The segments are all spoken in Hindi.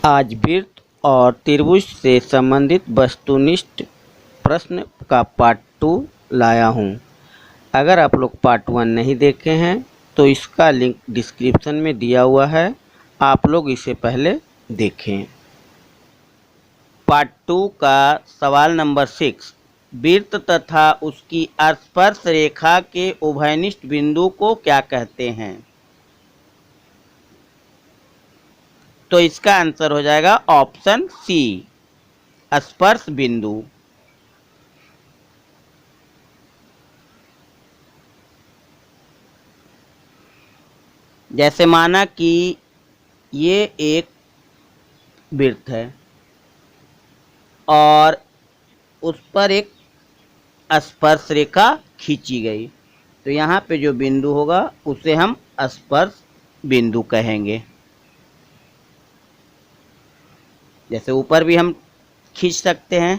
आज वृत्त और त्रिभुज से संबंधित वस्तुनिष्ठ प्रश्न का पार्ट 2 लाया हूँ। अगर आप लोग पार्ट 1 नहीं देखे हैं तो इसका लिंक डिस्क्रिप्शन में दिया हुआ है, आप लोग इसे पहले देखें। पार्ट 2 का सवाल नंबर 6, वृत्त तथा उसकी स्पर्श रेखा के उभयनिष्ठ बिंदु को क्या कहते हैं? तो इसका आंसर हो जाएगा ऑप्शन सी, स्पर्श बिंदु। जैसे माना कि ये एक वृत्त है और उस पर एक स्पर्श रेखा खींची गई, तो यहाँ पे जो बिंदु होगा उसे हम स्पर्श बिंदु कहेंगे। जैसे ऊपर भी हम खींच सकते हैं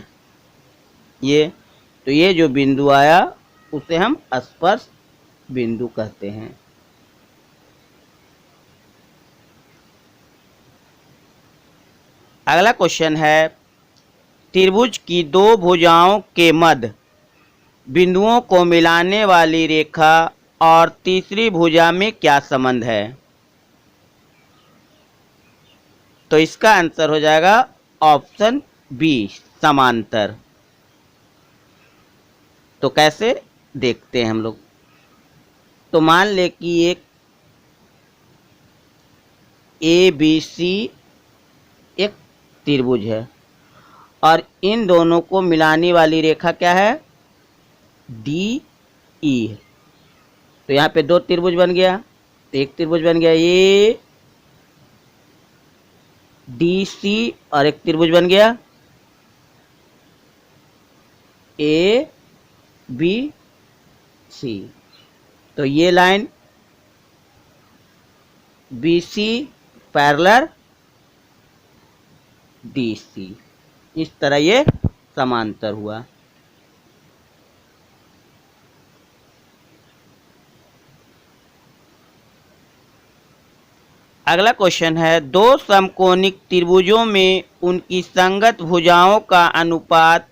तो ये जो बिंदु आया उसे हम स्पर्श बिंदु कहते हैं। अगला क्वेश्चन है, त्रिभुज की दो भुजाओं के मध्य बिंदुओं को मिलाने वाली रेखा और तीसरी भुजा में क्या संबंध है? तो इसका आंसर हो जाएगा ऑप्शन बी, समांतर। तो कैसे देखते हैं हम लोग। तो मान ले कि एक ABC एक त्रिभुज है और इन दोनों को मिलाने वाली रेखा क्या है? DE है। तो यहाँ पे दो त्रिभुज बन गया, तो एक त्रिभुज बन गया ये DC और एक त्रिभुज बन गया ABC। तो ये लाइन BC पैरेलल DC, इस तरह ये समांतर हुआ। अगला क्वेश्चन है, दो समकोणिक त्रिभुजों में उनकी संगत भुजाओं का अनुपात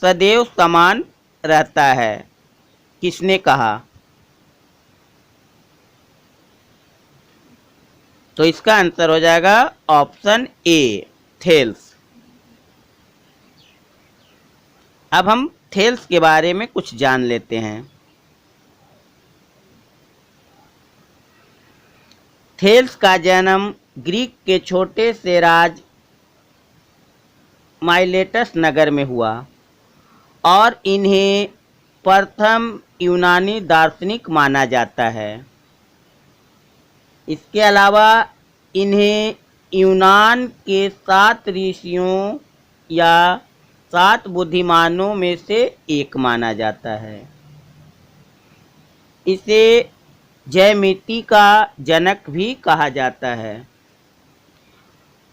सदैव समान रहता है, किसने कहा? तो इसका आंसर हो जाएगा ऑप्शन ए, थेल्स। अब हम थेल्स के बारे में कुछ जान लेते हैं। थेल्स का जन्म ग्रीक के छोटे से राज्य माइलेटस नगर में हुआ और इन्हें प्रथम यूनानी दार्शनिक माना जाता है। इसके अलावा इन्हें यूनान के 7 ऋषियों या 7 बुद्धिमानों में से एक माना जाता है। इसे ज्यामिति का जनक भी कहा जाता है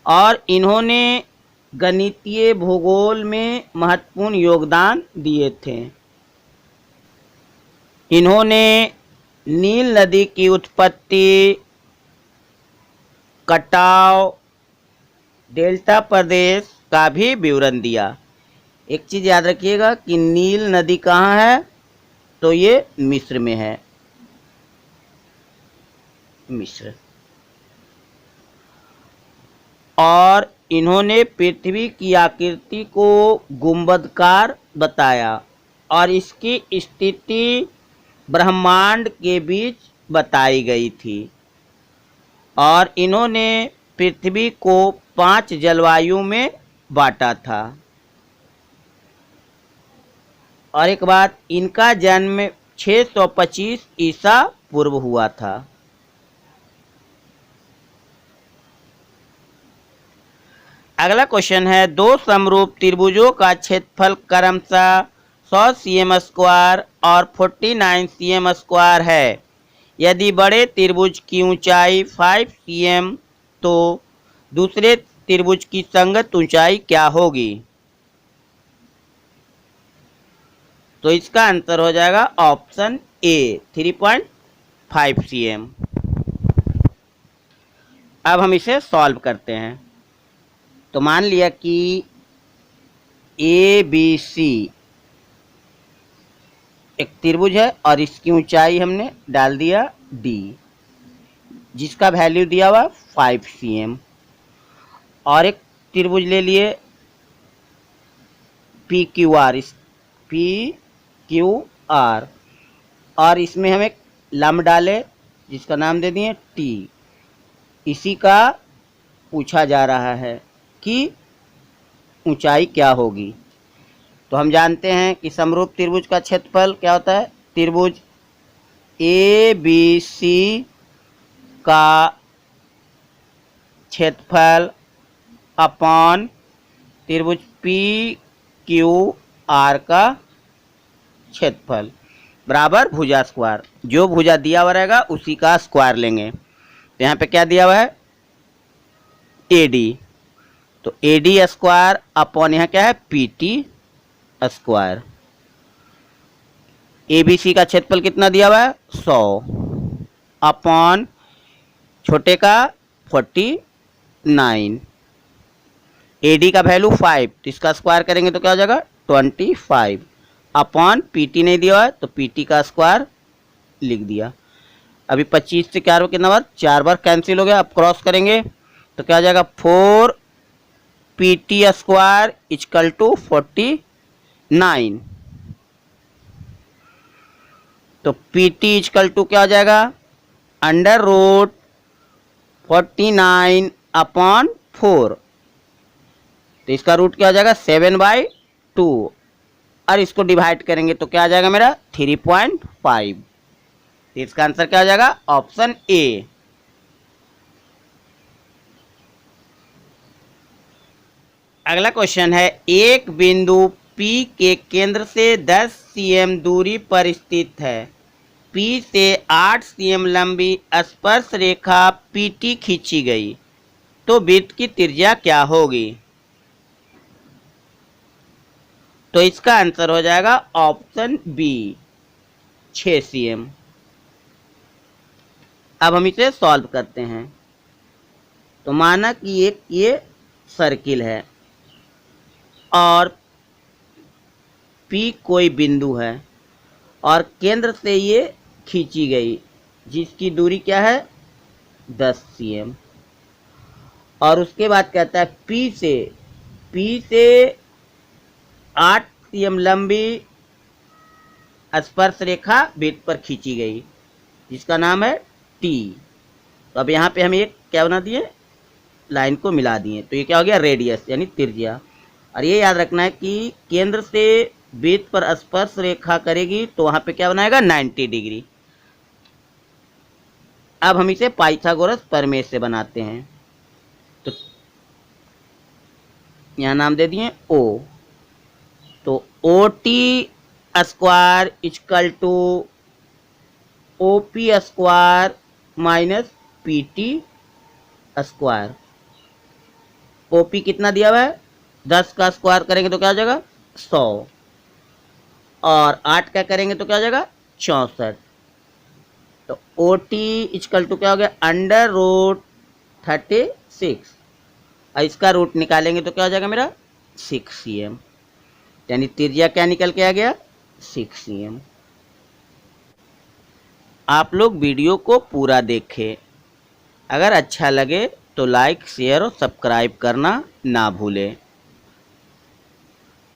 और इन्होंने गणितीय भूगोल में महत्वपूर्ण योगदान दिए थे। इन्होंने नील नदी की उत्पत्ति, कटाव, डेल्टा प्रदेश का भी विवरण दिया। एक चीज़ याद रखिएगा कि नील नदी कहाँ है? तो ये मिस्र में है, मिस्र। और इन्होंने पृथ्वी की आकृति को गुंबदकार बताया और इसकी स्थिति ब्रह्मांड के बीच बताई गई थी। और इन्होंने पृथ्वी को 5 जलवायु में बांटा था। और एक बात, इनका जन्म 625 ईसा पूर्व हुआ था। अगला क्वेश्चन है, दो समरूप त्रिभुजों का क्षेत्रफल क्रमशः 100 cm² और 49 cm² है। यदि बड़े त्रिभुज की ऊंचाई 5 cm तो दूसरे त्रिभुज की संगत ऊंचाई क्या होगी? तो इसका आंसर हो जाएगा ऑप्शन ए, 3.5 cm। अब हम इसे सॉल्व करते हैं। तो मान लिया कि ABC एक त्रिभुज है और इसकी ऊंचाई हमने डाल दिया D, जिसका वैल्यू दिया हुआ 5 cm, और एक त्रिभुज ले लिए PQR, इस PQR, और इसमें हम एक लंब डाले जिसका नाम दे दिए T। इसी का पूछा जा रहा है कि ऊंचाई क्या होगी। तो हम जानते हैं कि समरूप त्रिभुज का क्षेत्रफल क्या होता है, त्रिभुज ABC का क्षेत्रफल अपॉन त्रिभुज PQR का क्षेत्रफल बराबर भुजा स्क्वायर। जो भुजा दिया हुआ रहेगा उसी का स्क्वायर लेंगे। तो यहाँ पे क्या दिया हुआ है, AD, तो AD स्क्वायर अपॉन यहाँ क्या है, PT स्क्वायर। ABC का क्षेत्रफल कितना दिया हुआ है, 100 अपॉन छोटे का 49, AD का वैल्यू 5, तो इसका स्क्वायर करेंगे तो क्या हो जाएगा 25 अपॉन PT नहीं दिया है तो PT का स्क्वायर लिख दिया। अभी 25 से 4 बार कितना बार, 4 बार कैंसिल हो गया। अब क्रॉस करेंगे तो क्या हो जाएगा 4PT स्क्वायर इक्वल टू 49, तो PT इक्वल टू क्या हो जाएगा अंडर रूट 49 अपॉन 4, तो इसका रूट क्या हो जाएगा 7/2, और इसको डिवाइड करेंगे तो क्या आ जाएगा मेरा 3.5। तो इसका आंसर क्या हो जाएगा ऑप्शन ए। अगला क्वेश्चन है, एक बिंदु P के केंद्र से 10 cm दूरी पर स्थित है। P से 8 cm लंबी स्पर्श रेखा PT खींची गई, तो वृत्त की त्रिज्या क्या होगी। तो इसका आंसर हो जाएगा ऑप्शन बी 6 cm। अब हम इसे सॉल्व करते हैं। तो माना कि एक ये सर्किल है और P कोई बिंदु है और केंद्र से ये खींची गई, जिसकी दूरी क्या है 10 cm, और उसके बाद कहता है P से 8 cm लंबी स्पर्श रेखा वृत्त पर खींची गई, जिसका नाम है T। तो अब यहाँ पे हम एक क्या बना दिए, लाइन को मिला दिए, तो ये क्या हो गया रेडियस यानी त्रिज्या। और ये याद रखना है कि केंद्र से वृत्त पर स्पर्श रेखा करेगी तो वहां पे क्या बनाएगा 90 डिग्री। अब हम इसे पाइथागोरस प्रमेय से बनाते हैं। तो यहां नाम दे दिए O, तो OT square equal to OP square minus PT square. OP कितना दिया हुआ है 10 का स्क्वायर करेंगे तो क्या हो जाएगा 100, और 8 का करेंगे तो क्या हो जाएगा 64। तो OT इक्वल टू क्या हो गया अंडर रूट 36, और इसका रूट निकालेंगे तो क्या हो जाएगा मेरा 6 cm, यानी त्रिज्या क्या निकल के आ गया 6 cm। आप लोग वीडियो को पूरा देखें। अगर अच्छा लगे तो लाइक शेयर और सब्सक्राइब करना ना भूलें।